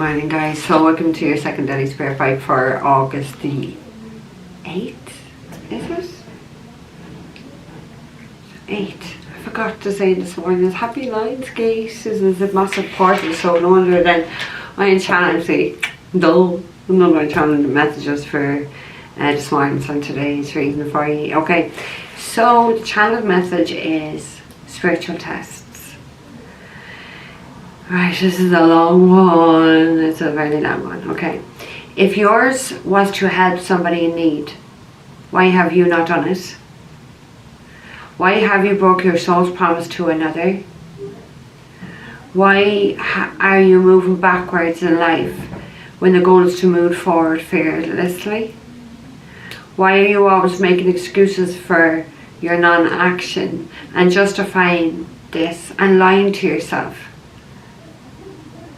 morning, guys. So welcome to your second daily spirit vibe for August the 8th. Is it? 8th. I forgot to say this morning. It's Happy Lionsgate. Is a massive portal, so no wonder then I am channeling I'm not going to channel the messages for this morning, so today's reading for you. Okay, so the channeled message is spiritual tests. Right, this is a long one. It's a very long one. Okay. If yours was to help somebody in need, why have you not done it? Why have you broke your soul's promise to another? Why are you moving backwards in life when the goal is to move forward fearlessly? Why are you always making excuses for your non-action and justifying this and lying to yourself?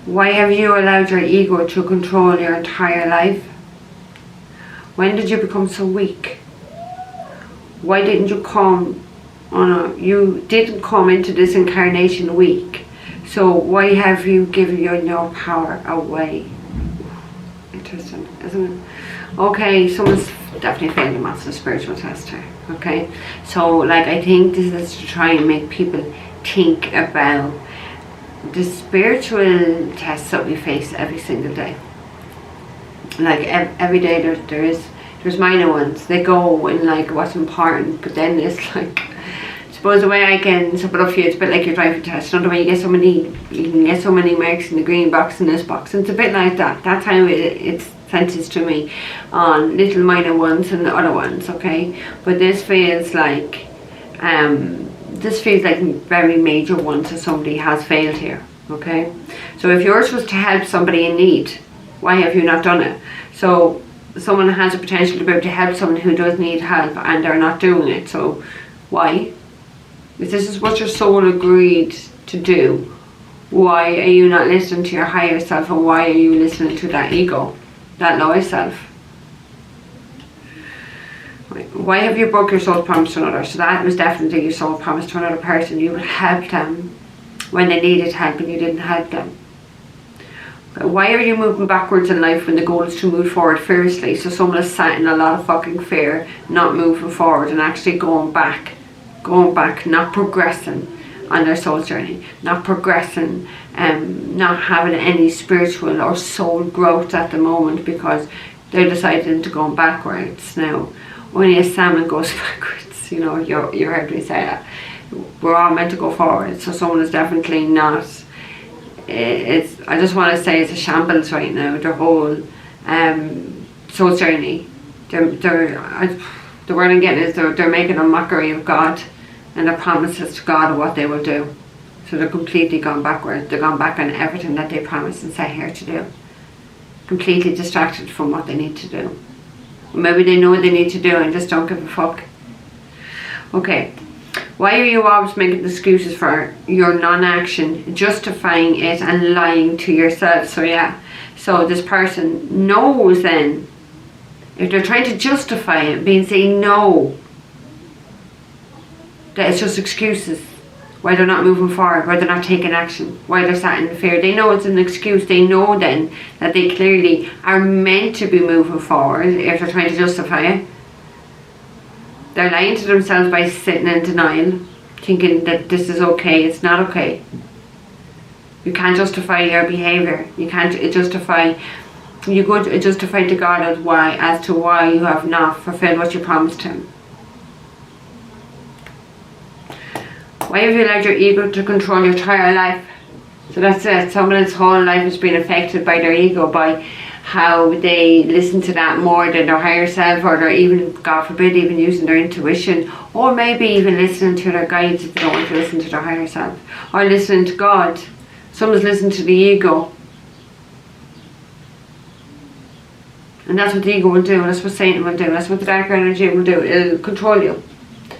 Why have you allowed your ego to control your entire life? When did you become so weak? Why didn't you come you didn't come into this incarnation weak? So why have you given your power away? Interesting, isn't it? Okay, someone's definitely failed a massive spiritual test here. Okay, so I think this is to try and make people think about the spiritual tests that we face every single day. Every day there's minor ones. They go in what's important, but then it's I suppose the way I can sum it up for you, it's a bit like your driving test. You know, the way you can get so many marks in the green box and this box, and it's a bit like that. That's how it's sentenced to me on little minor ones and the other ones. Okay, but this feels like very major one, so somebody has failed here. Okay, so if yours was to help somebody in need, why have you not done it? So someone has a potential to be able to help someone who does need help and they're not doing it. So why? If this is what your soul agreed to do, why are you not listening to your higher self, and why are you listening to that ego, that lower self? Why have you broke your soul promise to another? So that was definitely your soul promise to another person. You would help them when they needed help and you didn't help them. Why are you moving backwards in life when the goal is to move forward fiercely? So someone is sat in a lot of fucking fear, not moving forward and actually going back, not progressing on their soul journey, not progressing, not having any spiritual or soul growth at the moment because they're deciding to go backwards. Now, only a salmon goes backwards, you heard me say that. We're all meant to go forward, so someone is definitely not. I just want to say it's a shambles right now, their whole soul journey. The word I'm getting is they're making a mockery of God and their promises to God of what they will do. So they're completely gone backwards. They're gone back on everything that they promised and set here to do. Completely distracted from what they need to do. Maybe they know what they need to do and just don't give a fuck. Okay, why are you always making excuses for your non-action, justifying it and lying to yourself? So yeah, so this person knows then, if they're trying to justify it, saying no, that it's just excuses, why they're not moving forward, why they're not taking action, why they're sat in fear. They know it's an excuse. They know then that they clearly are meant to be moving forward if they're trying to justify it. They're lying to themselves by sitting in denial, thinking that this is okay. It's not okay. You can't justify your behaviour. You can't justify. You go to justify to God as to why you have not fulfilled what you promised Him. Why have you allowed your ego to control your entire life? So that's it. Someone's whole life has been affected by their ego, by how they listen to that more than their higher self, or they're even, God forbid, even using their intuition, or maybe even listening to their guides if they don't want to listen to their higher self, or listening to God. Someone's listening to the ego. And that's what the ego will do, that's what Satan will do, that's what the dark energy will do. It'll control you.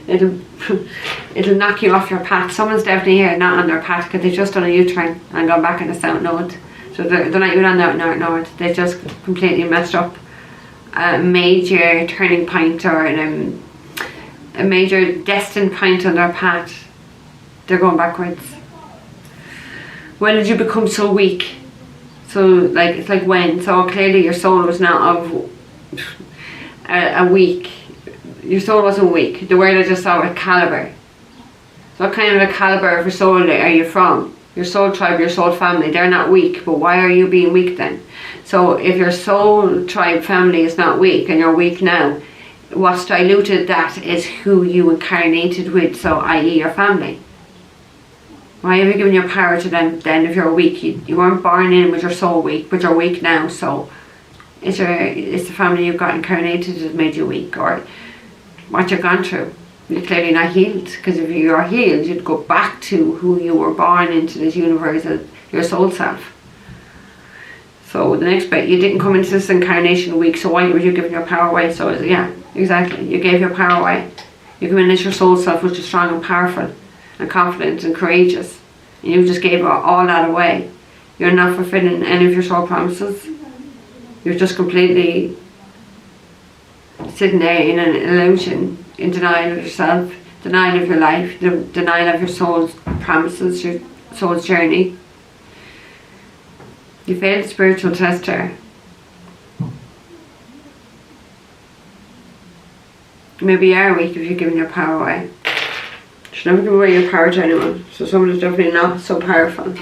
It'll knock you off your path. Someone's definitely here not on their path because they've just done a U-turn and gone back in the south node. So they're not even on that north. They've just completely messed up a major turning point or a major destined point on their path. They're going backwards. When did you become so weak? So like it's like when. So clearly your soul was not of a weak. Your soul wasn't weak. The word I just saw was caliber. So what kind of a caliber of a soul are you from? Your soul tribe, your soul family, they're not weak, but why are you being weak then? So if your soul tribe family is not weak and you're weak now, what's diluted that is who you incarnated with, so i.e. your family. Why have you given your power to them then if you're weak? You weren't born in with your soul weak, but you're weak now, so it's the family you've got incarnated that made you weak, or what you've gone through. You're clearly not healed, because if you are healed, you'd go back to who you were born into this universe as your soul self. So the next bit, you didn't come into this incarnation weak, so why were you giving your power away? So yeah, exactly, you gave your power away. You come in as your soul self, which is strong and powerful and confident and courageous, and you just gave all that away. You're not fulfilling any of your soul promises. You're just completely sitting there in an illusion, in denial of yourself, denial of your life, denial of your soul's promises, your soul's journey. You failed the spiritual test there. Maybe you are weak if you're giving your power away. You should never give away your power to anyone. So someone is definitely not so powerful.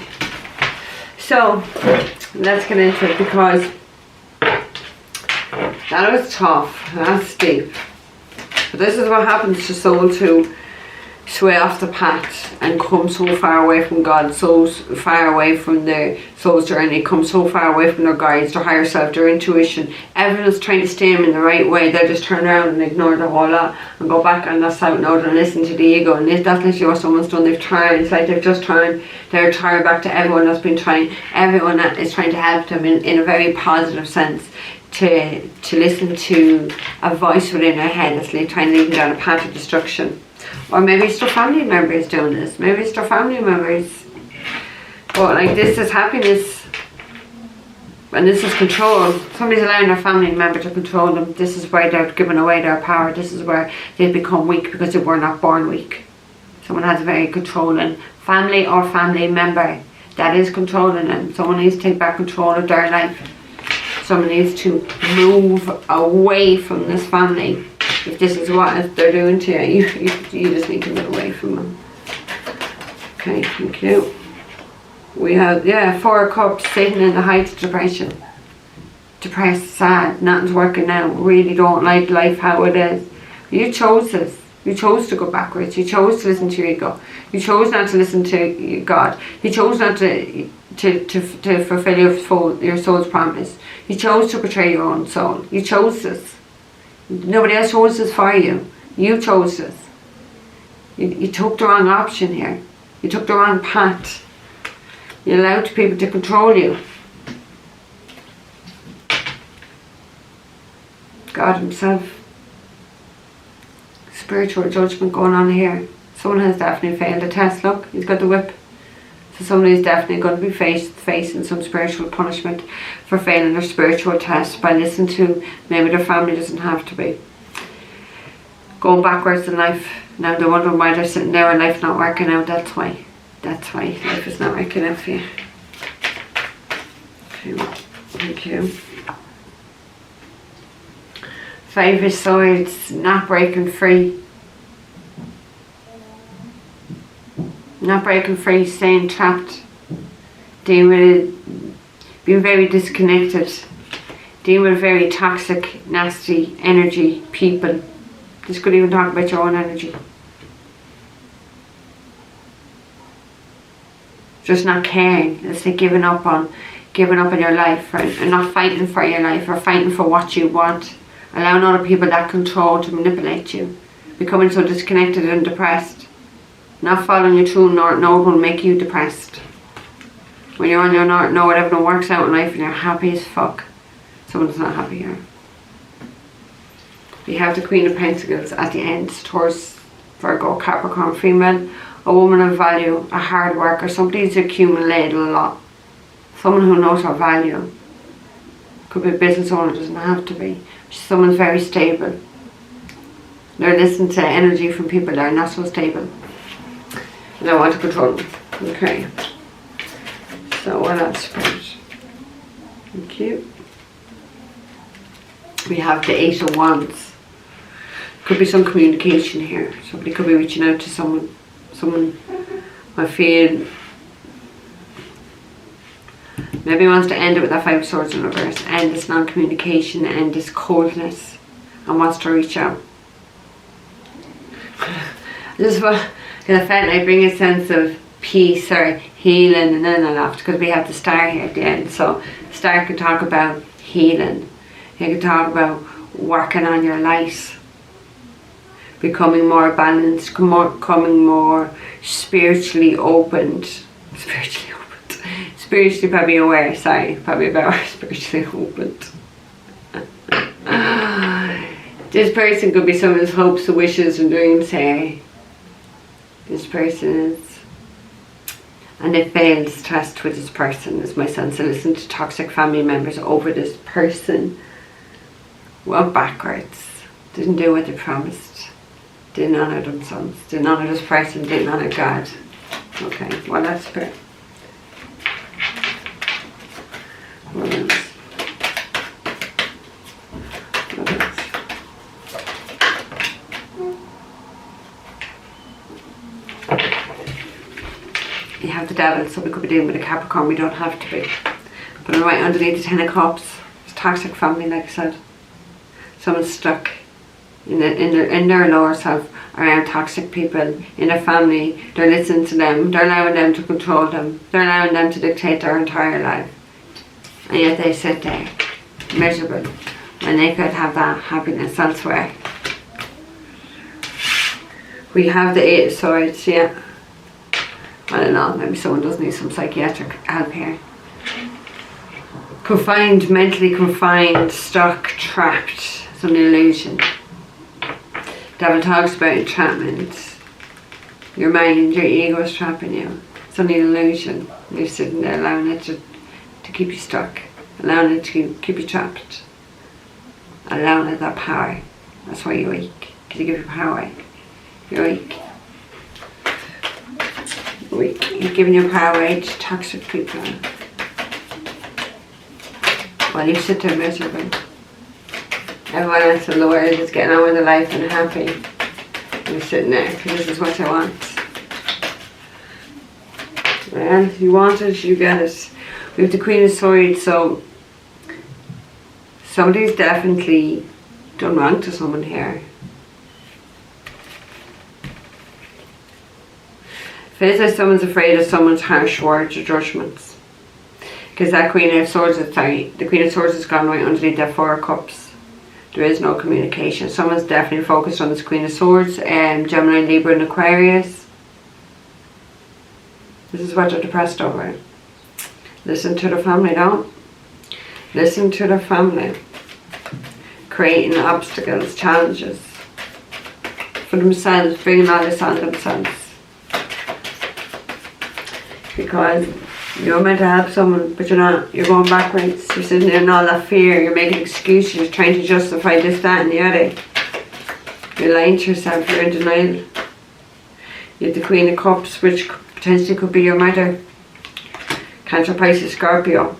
So let's get into it, because that was tough. That's deep. But this is what happens to souls who sway off the path and come so far away from God, so far away from their soul's journey, come so far away from their guides, their higher self, their intuition. Everyone's trying to steer them in the right way. They'll just turn around and ignore the whole lot and go back on that south note and listen to the ego. And that's literally what someone's done. They've tried. It's like they've just turned. They're tired back to everyone that's been trying. Everyone that is trying to help them in a very positive sense. To listen to a voice within their head that's trying to lead them down a path of destruction. Or maybe it's their family members doing this. Maybe it's their family members. But like, this is happiness. And this is control. Somebody's allowing their family member to control them. This is where they're giving away their power. This is where they become weak because they were not born weak. Someone has a very controlling family or family member that is controlling them. Someone needs to take back control of their life. Someone needs to move away from this family. If this is what they're doing to you, you just need to move away from them. Okay, thank you. We have, 4 cups, sitting in the heights of depression. Depressed, sad, nothing's working out, really don't like life how it is. You chose this. You chose to go backwards. You chose to listen to your ego. You chose not to listen to God. You chose not to fulfill your soul's promise. You chose to betray your own soul. You chose this. Nobody else chose this for you. You chose this. You took the wrong option here. You took the wrong path. You allowed people to control you. God himself. Spiritual judgment going on here. Someone has definitely failed a test. Look, he's got the whip. So somebody's definitely going to be facing some spiritual punishment for failing their spiritual test by listening to maybe their family. Doesn't have to be. Going backwards in life. Now they're wondering why they're sitting there and life not working out. That's why. That's why life is not working out for you. Okay, thank you. 5 of Swords, not breaking free. Not breaking free, staying trapped, dealing with it, being very disconnected, dealing with very toxic, nasty energy, people. This could even talk about your own energy. Just not caring. It's like giving up on your life, right? And not fighting for your life or fighting for what you want. Allowing other people that control to manipulate you. Becoming so disconnected and depressed. Not following your true north node will make you depressed. When you're on your north node, everything works out in life and you're happy as fuck. Someone's not happy here. We have the Queen of Pentacles at the end. Taurus, Virgo, Capricorn, female, a woman of value, a hard worker, somebody who's accumulated a lot. Someone who knows her value. Could be a business owner, doesn't have to be. Someone's very stable. They're listening to energy from people that are not so stable. And I want to control them. Okay. So what else? Thank you. We have the 8 of Wands. Could be some communication here. Somebody could be reaching out to someone. Someone I feel maybe wants to end it with that 5 of Swords in reverse. End this non-communication, end this coldness, and wants to reach out. Just because I felt like bring a sense of peace or healing, and then I laughed because we have the star here at the end. So the star can talk about healing. You can talk about working on your light, becoming more balanced, becoming more spiritually opened. Spiritually probably aware, sorry, probably better, spiritually opened. This person could be someone's hopes, wishes and dreams here. This person is, and they failed to trust with this person, is my sense. I listened to toxic family members over this person. Went backwards, didn't do what they promised, didn't honour themselves, didn't honour this person, didn't honour God. Okay, well that's fair. What else? What else? You have the Devil, so we could be dealing with a Capricorn, we don't have to be. But right underneath the 10 of Cups, it's toxic family, like I said. Someone's stuck in their lower self around toxic people in their family. They're listening to them, they're allowing them to control them, they're allowing them to dictate their entire life. And yet they sit there, miserable, when they could have that happiness elsewhere. We have the 8 of Swords, yeah. I don't know, maybe someone does need some psychiatric help here. Confined, mentally confined, stuck, trapped. It's an illusion. Devil talks about entrapment. Your mind, your ego is trapping you. It's only an illusion. You're sitting there allowing it to keep you stuck. Allowing it to keep you trapped. Allowing it that power. That's why you're weak. Because you give you power. You're weak. You're weak. You're giving your power away to toxic people. While you sit there miserable. Everyone else in the world is getting on with their life and happy. You're sitting there because this is what you want. Well, if you want it, you get it. We have the Queen of Swords, so somebody's definitely done wrong to someone here. Feels like someone's afraid of someone's harsh words or judgments. Because that Queen of Swords is, the Queen of Swords has gone right underneath that 4 of Cups. There is no communication. Someone's definitely focused on this Queen of Swords, Gemini, Libra and Aquarius. This is what they're depressed over. Listen to the family, don't. Listen to the family. Creating obstacles, challenges for themselves, bringing all this on themselves. Because you're meant to help someone, but you're not. You're going backwards. You're sitting there in all that fear. You're making excuses. You're trying to justify this, that and the other. You're lying to yourself. You're in denial. You have the Queen of Cups, which potentially could be your mother. Cancer, Pisces, Scorpio.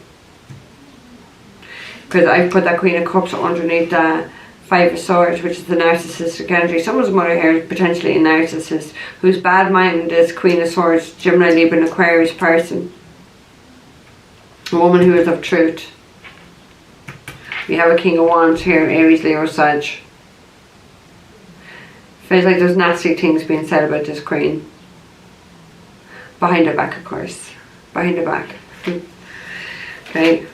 Because I've put that Queen of Cups underneath the 5 of Swords, which is the narcissistic energy. Someone's mother here is potentially a narcissist who's bad-minded this Queen of Swords, Gemini, Libra and Aquarius person. A woman who is of truth. We have a King of Wands here, Aries, Leo, Sag. Feels like there's nasty things being said about this Queen. Behind her back, of course. Behind her back. Okay.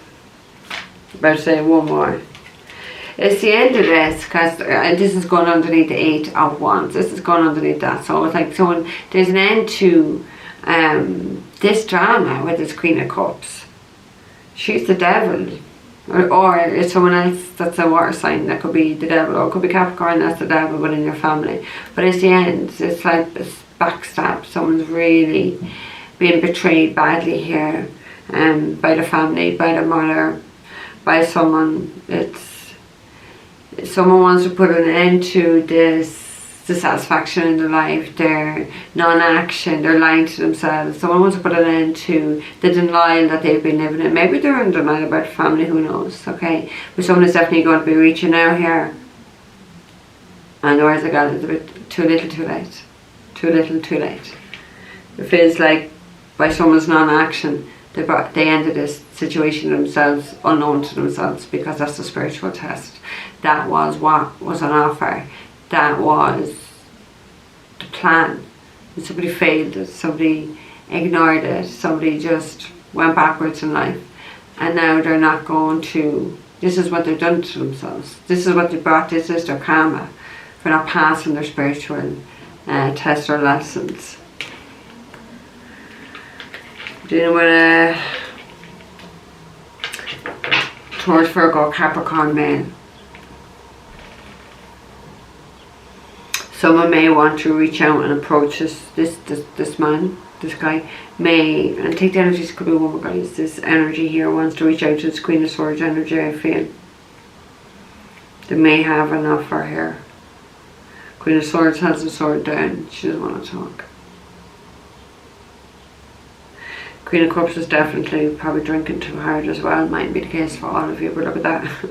About to say one more. It's the end of this, because this is going underneath the 8 of Wands. This is going underneath that. So it's like someone, there's an end to this drama with this Queen of Cups. She's the devil. Or it's someone else that's a water sign. That could be the devil. Or it could be Capricorn, that's the devil within your family. But it's the end. It's like this backstab. Someone's really being betrayed badly here. By the family, by the mother, by someone. Someone wants to put an end to this dissatisfaction in their life, their non-action, they're lying to themselves. Someone wants to put an end to the denial that they've been living in. Maybe they're in denial about family, who knows, okay? But someone is definitely going to be reaching out here. And the words I got is a bit too little too late. Too little too late. It feels like by someone's non-action, they ended this situation themselves, unknown to themselves, because that's the spiritual test. That was what was on offer. That was the plan. And somebody failed it, somebody ignored it, somebody just went backwards in life. And now they're not going to, this is what they've done to themselves. This is what they brought, this is their karma for not passing their spiritual tests or lessons. Dealing with a Taurus, Virgo, Capricorn male. Someone may want to reach out and approach this man, this guy. May, and take the energies, could be a woman, guys. This energy here wants to reach out to this Queen of Swords energy, I feel. They may have an offer here. Queen of Swords has the sword down. She doesn't want to talk. Queen of Cups is definitely probably drinking too hard as well. Might be the case for all of you, but look at that.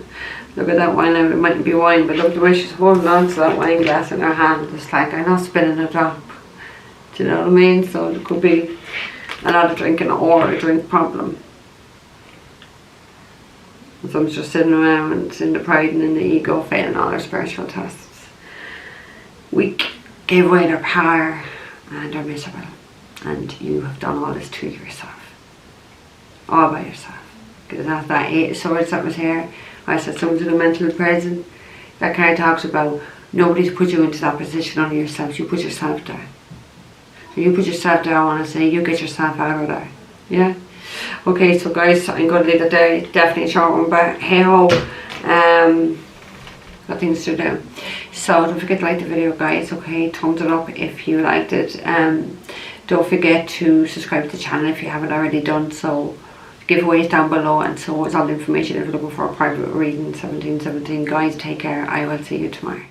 Look at that wine. It mightn't be wine, but look at the way she's holding on to that wine glass in her hand. It's like, I'm not spilling a drop. Do you know what I mean? So it could be a lot of drinking or a drink problem. And someone's just sitting around in the pride and in the ego, failing all their spiritual tests. Weak, gave away their power, and are miserable. And you have done all this to yourself. All by yourself. Because that's that 8 of Swords that was here. I said someone's in a mental prison. That card talks about nobody's put you into that position, only yourself. You put yourself there. So you put yourself there, I want to say, you get yourself out of there. Yeah? Okay, so guys, I'm going to leave it there. It's definitely a short one, but hey ho. Got things to do. So don't forget to like the video, guys, okay? Thumbs it up if you liked it. Don't forget to subscribe to the channel if you haven't already done so. Giveaways down below, and so is all the information if you're looking for a private reading. 1717. Guys, take care. I will see you tomorrow.